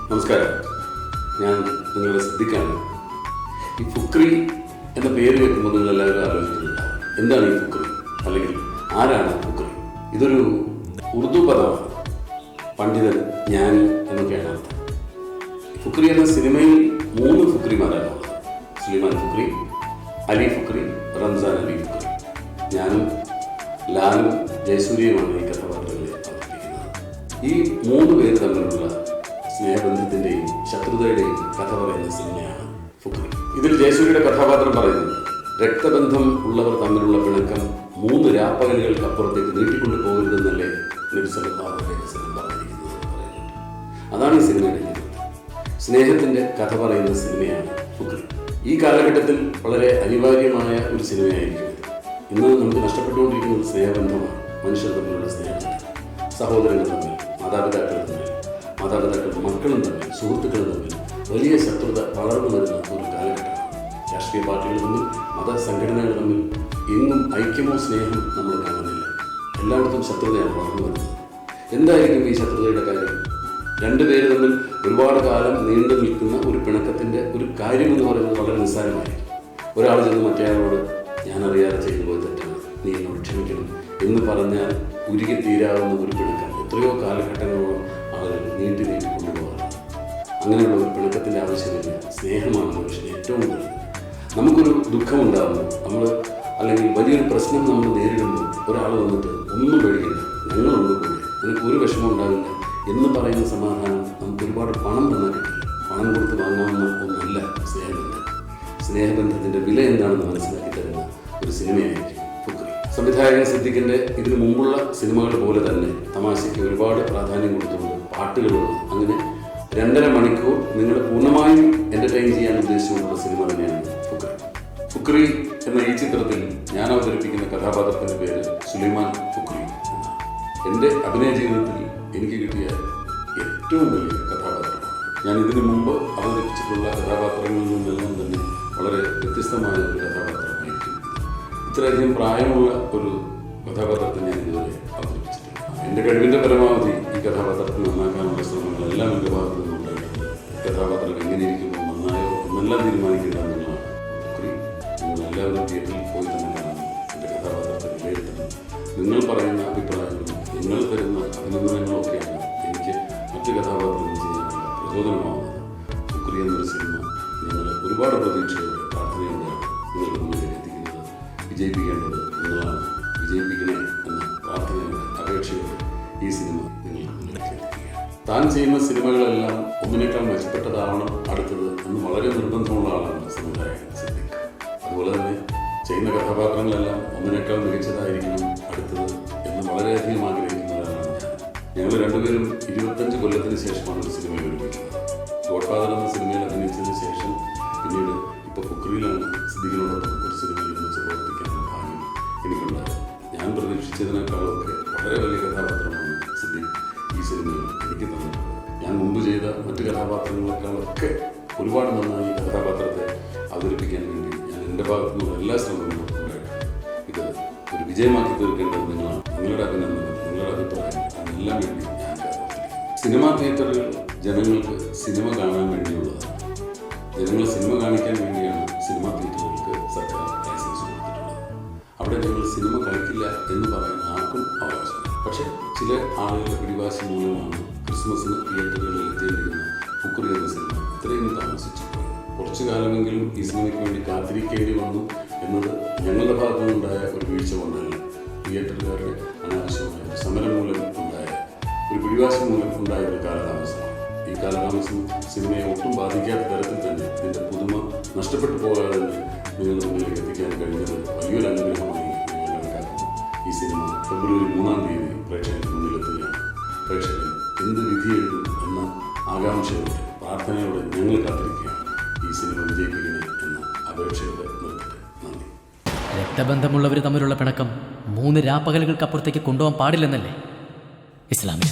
നമസ്കാരം, ഞാൻ നിങ്ങളുടെ സിദ്ദിഖാണ്. ഈ ഫുക്രി എന്ന പേര് കേൾക്കുമ്പോൾ നിങ്ങളെല്ലാവരും ആലോചിക്കുന്നുണ്ടാവും, എന്താണ് ഈ ഫുക്രി, അല്ലെങ്കിൽ ആരാണ് ഫുക്രി? ഇതൊരു ഉറുദു പദമാണ്. പണ്ഡിതൻ, ജ്ഞാനി എന്നൊക്കെയാണ് അർത്ഥം. ഫുക്രി എന്ന സിനിമയിൽ 3 ഫുക്രിമാരാണ് ഉള്ളത്. സുലൈമാൻ ഫുക്രി, അലി ഫുക്രി, റംസാൻ അലി ഫുക്രി. ഞാനും ലാലും ജയസൂര്യയുമാണ് ഈ കഥാപാത്രങ്ങളെ അവതരിപ്പിക്കുന്നത്. ഈ 3 പേര് തമ്മിലുള്ള സ്നേഹബന്ധത്തിൻ്റെയും ശത്രുതയുടെയും കഥ പറയുന്ന സിനിമയാണ് ഫുക്രി. ഇതിൽ ജയസൂര്യയുടെ കഥാപാത്രം പറയുന്നത്, രക്തബന്ധം ഉള്ളവർ തമ്മിലുള്ള പിണക്കം 3 രാപ്പകലുകൾക്കപ്പുറത്തേക്ക് നീട്ടിക്കൊണ്ടു പോകരുതെന്നല്ലേ നബി സല്ലല്ലാഹു അലൈഹി വസല്ലം പറഞ്ഞിരിക്കുന്നത് എന്ന് പറയുന്നുണ്ട്. അതാണ് ഈ സിനിമയുടെ ജീവിതം. സ്നേഹത്തിൻ്റെ കഥ പറയുന്ന സിനിമയാണ് ഫുക്രി. ഈ കാലഘട്ടത്തിൽ വളരെ അനിവാര്യമായ ഒരു സിനിമയായിരിക്കും. ഇന്ന് നമുക്ക് നഷ്ടപ്പെട്ടുകൊണ്ടിരിക്കുന്നത് സ്നേഹബന്ധമാണ്. മനുഷ്യർ തമ്മിലുള്ള സ്നേഹബന്ധം, സഹോദരങ്ങൾ തമ്മിൽ, മാതാപിതാക്കൾ മക്കളും തമ്മിൽ, സുഹൃത്തുക്കളും തമ്മിൽ വലിയ ശത്രുത വളർന്നു വരുന്ന ഒരു കാലഘട്ടമാണ്. രാഷ്ട്രീയ പാർട്ടികൾ തമ്മിൽ, മതസംഘടനകൾ തമ്മിൽ എങ്ങും ഐക്യമോ സ്നേഹം നമ്മൾ കാണുന്നില്ല. എല്ലായിടത്തും ശത്രുതയാണ് വളർന്നു വരുന്നത്. എന്തായിരിക്കും ഈ ശത്രുതയുടെ കാര്യം? 2 പേര് തമ്മിൽ ഒരുപാട് കാലം നീണ്ടു നിൽക്കുന്ന ഒരു പിണക്കത്തിൻ്റെ ഒരു കാര്യം എന്ന് പറയുന്നത് വളരെ നിസ്സാരമായിരിക്കും. ഒരാൾ ചെന്ന് മറ്റേയാളോട്, ഞാൻ അറിയാതെ ചെയ്തു പോയ തെറ്റാണ്, നീ എന്നോട് ക്ഷമിക്കണം എന്ന് പറഞ്ഞാൽ ഉരുകി തീരാവുന്ന ഒരു പിണക്കം എത്രയോ കാലഘട്ടങ്ങളോളം ആളുകൾ നീട്ടി കൊണ്ടുപോകാറുണ്ട്. അങ്ങനെയുള്ള ഒരു പിണക്കത്തിൻ്റെ ആവശ്യമില്ല. സ്നേഹമാണ് മനുഷ്യന് ഏറ്റവും നല്ലത്. നമുക്കൊരു ദുഃഖമുണ്ടാകുന്നു, അല്ലെങ്കിൽ വലിയൊരു പ്രശ്നം നമ്മൾ നേരിടുമ്പോൾ ഒരാൾ വന്നിട്ട് ഒന്നും പേടിക്കില്ല, ഞങ്ങളുണ്ട് കൂടെ, നിനക്ക് ഒരു വിഷമം ഉണ്ടാവില്ല എന്ന് പറയുന്ന സമാധാനം നമുക്ക് ഒരുപാട് പണം തന്നാൽ കിട്ടില്ല. പണം കൊടുത്ത് വാങ്ങാവുന്ന ഒന്നല്ല സ്നേഹബന്ധം. സ്നേഹബന്ധത്തിൻ്റെ വില എന്താണെന്ന് മനസ്സിലാക്കി തരുന്ന ഒരു സിനിമയായിരിക്കും ഫുക്രി. സംവിധായകൻ സിദ്ദിഖിൻ്റെ ഇതിനു മുമ്പുള്ള സിനിമകൾ പോലെ തന്നെ തമാശയ്ക്ക് ഒരുപാട് പ്രാധാന്യം കൊടുത്തുകൊണ്ട് പാട്ടുകളുള്ള, അങ്ങനെ 2.5 മണിക്കൂർ നിങ്ങളെ പൂർണ്ണമായും എൻ്റർടൈൻ ചെയ്യാൻ ഉദ്ദേശിച്ചുകൊണ്ടുള്ള സിനിമ തന്നെയാണ് ഫുക്രി. ഫുക്രി എന്ന ഈ ചിത്രത്തിൽ ഞാൻ അവതരിപ്പിക്കുന്ന കഥാപാത്രത്തിൻ്റെ പേര് സുലൈമാൻ ഫുക്രി എന്നാണ്. എൻ്റെ അഭിനയ ജീവിതത്തിൽ എനിക്ക് കിട്ടിയ ഏറ്റവും വലിയ കഥാപാത്രമാണ്. ഞാൻ ഇതിനു മുമ്പ് അവതരിപ്പിച്ചിട്ടുള്ള കഥാപാത്രങ്ങളിൽ നിന്നെല്ലാം തന്നെ വളരെ വ്യത്യസ്തമായ ഒരു കഥാപാത്രമായിരിക്കും ഇത്. ഇത്രയധികം പ്രായമുള്ള ഒരു കഥാപാത്രത്തെ ഞാൻ ഇതുവരെ അവതരിപ്പിച്ചിട്ടില്ല. എൻ്റെ കഴിവിൻ്റെ പരമാവധി ഈ കഥാപാത്രത്തെ നന്നാക്കാനുള്ള ശ്രമങ്ങളെല്ലാം എൻ്റെ ഭാഗത്തു നിന്നുണ്ടായിട്ടുണ്ട്. കഥാപാത്രം എങ്ങനെയിരിക്കുമ്പോൾ നന്നായോ എന്നെല്ലാം തീരുമാനിക്കേണ്ടതെന്നുള്ളതാണ് ഫുക്രി. നിങ്ങളെല്ലാവരും തിയേറ്ററിൽ പോയി തന്നെ കാണുന്നു. എൻ്റെ കഥാപാത്രത്തെ വിലയിരുത്തണം. നിങ്ങൾ പറയുന്ന അഭിപ്രായങ്ങളും നിങ്ങൾ തരുന്ന അഭിനന്ദനങ്ങളും ഒക്കെയാണ് എനിക്ക് മറ്റ് കഥാപാത്രങ്ങൾ ചെയ്യാനുള്ള പ്രചോദനമാവുന്നത്. ഫുക്രി എന്നൊരു സിനിമ നിങ്ങൾ ഒരുപാട് പ്രതീക്ഷയോടെ, പ്രാർത്ഥനയോടെയാണ് നിങ്ങൾക്ക് മുന്നിലേക്ക് എത്തിക്കുന്നത്. വിജയിപ്പിക്കേണ്ടത് നിങ്ങളാണ്. വിജയിപ്പിക്കണേ എന്ന പ്രാർത്ഥനയോടെ, അപേക്ഷയോടെ ഈ സിനിമ നിങ്ങൾക്ക് മുന്നിലേക്ക് എത്തിക്കുകയാണ്. താൻ ചെയ്യുന്ന സിനിമകളെല്ലാം ഒന്നിനേക്കാൾ മെച്ചപ്പെട്ടതാവണം അടുത്തത് എന്ന് വളരെ നിർബന്ധമുള്ള ആളാണ് സംവിധായകൻ സിദ്ദിഖ്. അതുപോലെ തന്നെ ചെയ്യുന്ന കഥാപാത്രങ്ങളെല്ലാം ഒന്നിനേക്കാൾ മികച്ചതായിരിക്കണം അടുത്തത് എന്ന് വളരെയധികം ആഗ്രഹിക്കുന്നവരാണ് ഞാൻ. ഞങ്ങൾ 2 പേരും 25 കൊല്ലത്തിന് ശേഷമാണ് ഒരു സിനിമയിൽ ഒരുമിക്കുന്നത്. ഗോഡ്ഫാദർ എന്ന സിനിമയിൽ അഭിനയിച്ചതിന് ശേഷം പിന്നീട് ഇപ്പോൾ ഫുക്രിയിലാണ് സിദ്ദിഖിനോടൊപ്പം ഒരു സിനിമയിൽ വെച്ച് പ്രവർത്തിക്കാനുള്ള ഭാഗ്യം എനിക്കുണ്ടായത്. ഞാൻ പ്രതീക്ഷിച്ചതിനേക്കാളൊക്കെ വളരെ വലിയ കഥാപാത്രമാണ് സിദ്ദിഖ് ഈ സിനിമയിൽ എനിക്ക് തന്നിട്ടുള്ളത്. ഞാൻ മുമ്പ് ചെയ്ത മറ്റ് കഥാപാത്രങ്ങളെക്കാളൊക്കെ ഒരുപാട് നന്നായി ഈ കഥാപാത്രത്തെ അവതരിപ്പിക്കാൻ വേണ്ടി ഞാൻ എൻ്റെ ഭാഗത്തു നിന്നുള്ള എല്ലാ ശ്രമങ്ങളും ഉണ്ടായിട്ടുണ്ട്. ഇത് ഒരു വിജയമാക്കി തീർക്കേണ്ടത് നിങ്ങളാണ്. നിങ്ങളുടെ അഭിനന്ദനം, നിങ്ങളുടെ അഭിപ്രായം, അതിനെല്ലാം വേണ്ടി ഞാൻ കാത്തിരിക്കുന്നു. സിനിമാ തിയേറ്ററുകൾ ജനങ്ങൾക്ക് സിനിമ കാണാൻ വേണ്ടിയുള്ളതാണ്. ജനങ്ങളെ സിനിമ കാണിക്കാൻ വേണ്ടിയാണ് സിനിമാ തിയേറ്ററുകൾക്ക് സർക്കാർ ലൈസൻസ് കൊടുത്തിട്ടുള്ളത്. അവിടെ ഞങ്ങൾ സിനിമ കളിക്കില്ല എന്ന് പറയാൻ ആർക്കും അവകാശമില്ല. പക്ഷേ ചില ആളുകളുടെ പിടിവാശി മൂലമാണ് ക്രിസ്മസിന് തിയേറ്ററുകളിൽ എത്തിയിരിക്കുന്ന ഫുക്രി എന്ന സിനിമ ഇത്രയും താമസിച്ചു പോയത്. കുറച്ചു കാലമെങ്കിലും ഈ സിനിമയ്ക്ക് വേണ്ടി കാത്തിരിക്കേണ്ടി വന്നു എന്നത് ഞങ്ങളുടെ ഭാഗത്തു നിന്നുണ്ടായ ഒരു വീഴ്ച കൊണ്ടല്ല, തിയേറ്ററുകാരുടെ അനാവശ്യമായ സമരം മൂലം ഉണ്ടായ ഒരു പിടിവാശി മൂലം ഉണ്ടായ ഒരു കാലതാമസമാണ്. ഈ കാലതാമസം സിനിമയെ ഒട്ടും ബാധിക്കാത്ത തരത്തിൽ തന്നെ ഇതിൻ്റെ പുതുമ നഷ്ടപ്പെട്ടു പോകാതെ തന്നെ നിങ്ങളുടെ മുന്നിലേക്ക് എത്തിക്കാൻ കഴിഞ്ഞത് വലിയൊരു അനുഗ്രഹമായി ഞങ്ങൾ കണക്കാക്കുന്നു. ഈ സിനിമ ഫെബ്രുവരി 3-ാം തീയതി പ്രേക്ഷകർക്ക് മുന്നിലെത്തുകയാണ്. പ്രേക്ഷകൻ എന്ത് വിധി എഴുതും എന്ന ആകാംക്ഷയോടെ, പ്രാർത്ഥനയോടെ ഞങ്ങൾ കാത്തിരിക്കുകയാണ്. ഈ സിനിമ വിജയിപ്പിക്കണേ എന്ന അപേക്ഷയോടെ നിർത്തട്ടെ. നന്ദി. രക്തബന്ധമുള്ളവർ തമ്മിലുള്ള പിണക്കം 3 രാപ്പകലുകൾക്കപ്പുറത്തേക്ക് കൊണ്ടുപോകാൻ പാടില്ലെന്നല്ലേ ഇസ്ലാമിൽ?